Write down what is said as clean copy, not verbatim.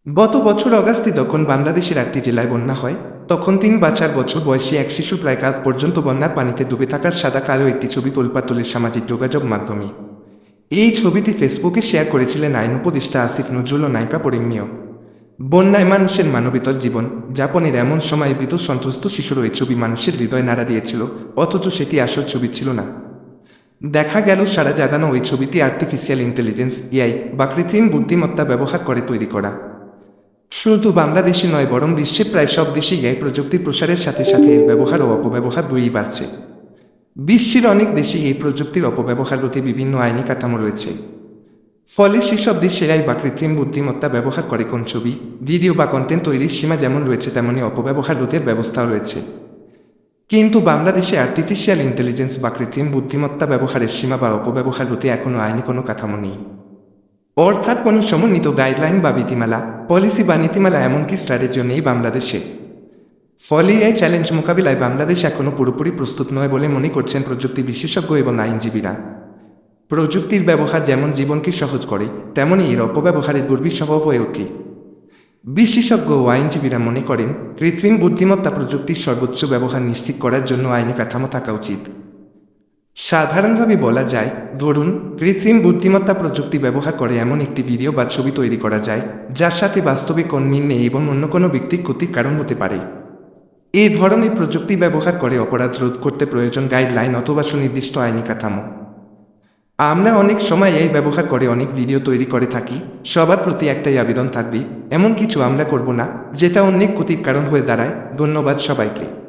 গত বছর অগাস্টে যখন বাংলাদেশের একটি জেলায় বন্যা হয়, তখন ৩ বা ৪ বছর বয়সী এক শিশু প্রায় কাঁধ পর্যন্ত বন্যার পানিতে ডুবে থাকার সাদা কালো একটি ছবি তোলপাড় তোলে সামাজিক যোগাযোগ মাধ্যমে। এই ছবিটি ফেসবুকে শেয়ার করেছিলেন আইন উপদেষ্টা আসিফ নজরুল ও নায়িকা পরিমনিও। বন্যায় মানুষের মানবেতর জীবন যাপনের এমন সময় বিদ্যুৎ সন্ত্রস্ত শিশুর ওই ছবি মানুষের হৃদয় নাড়া দিয়েছিল, অথচ সেটি আসল ছবি ছিল না। দেখা গেল সারা জাগানো ওই ছবিটি আর্টিফিশিয়াল ইন্টেলিজেন্স এআই বা কৃত্রিম বুদ্ধিমত্তা ব্যবহার করে তৈরি করা। শুধু বাংলাদেশে নয়, বরং বিশ্বের প্রায় সব দেশেই এই প্রযুক্তির প্রসারের সাথে সাথে এর ব্যবহার ও অপব্যবহার দুইই বাড়ছে। বিশ্বের অনেক দেশেই এই প্রযুক্তির অপব্যবহার রোধে বিভিন্ন আইনি কাঠামো রয়েছে। ফলে সেসব দেশ এআই বা কৃত্রিম বুদ্ধিমত্তা ব্যবহার করে কোন ছবি, ভিডিও বা কন্টেন্ট তৈরির সীমা যেমন রয়েছে, তেমনি অপব্যবহার রোধের ব্যবস্থাও রয়েছে। কিন্তু বাংলাদেশে আর্টিফিশিয়াল ইন্টেলিজেন্স বা কৃত্রিম বুদ্ধিমত্তা ব্যবহারের সীমা বা অপব্যবহার রোধে এখনও আইনি কোনো কাঠামো নেই। অর্থাৎ কোনো সমন্বিত গাইডলাইন বা বিধিমালা, পলিসি বা নীতিমালা, এমনকি স্ট্র্যাটেজিও নেই বাংলাদেশে। ফলে এই চ্যালেঞ্জ মোকাবিলায় বাংলাদেশ এখনও পুরোপুরি প্রস্তুত নয় বলে মনে করছেন প্রযুক্তি বিশেষজ্ঞ এবং আইনজীবীরা। প্রযুক্তির ব্যবহার যেমন জীবনকে সহজ করে, তেমনি এর অপব্যবহারের দুর্বিষহ হয়ে ওঠে। বিশেষজ্ঞ ও আইনজীবীরা মনে করেন, কৃত্রিম বুদ্ধিমত্তা প্রযুক্তির সর্বোচ্চ ব্যবহার নিশ্চিত করার জন্য আইনি কাঠামো থাকা উচিত। সাধারণভাবে বলা যায়, ধরুন কৃত্রিম বুদ্ধিমত্তা প্রযুক্তি ব্যবহার করে এমন একটি ভিডিও বা ছবি তৈরি করা যায়, যার সাথে বাস্তবে কোন মিল নেই এবং অন্য কোনো ব্যক্তির ক্ষতির কারণ হতে পারে। এই ধরনের প্রযুক্তি ব্যবহার করে অপরাধ রোধ করতে প্রয়োজন গাইডলাইন অথবা সুনির্দিষ্ট আইনি কাঠামো। আমরা অনেক সময় এই ব্যবহার করে অনেক ভিডিও তৈরি করে থাকি। সবার প্রতি একটাই আবেদন থাকবে, এমন কিছু আমরা করব না যেটা অনেক ক্ষতির কারণ হয়ে দাঁড়ায়। ধন্যবাদ সবাইকে।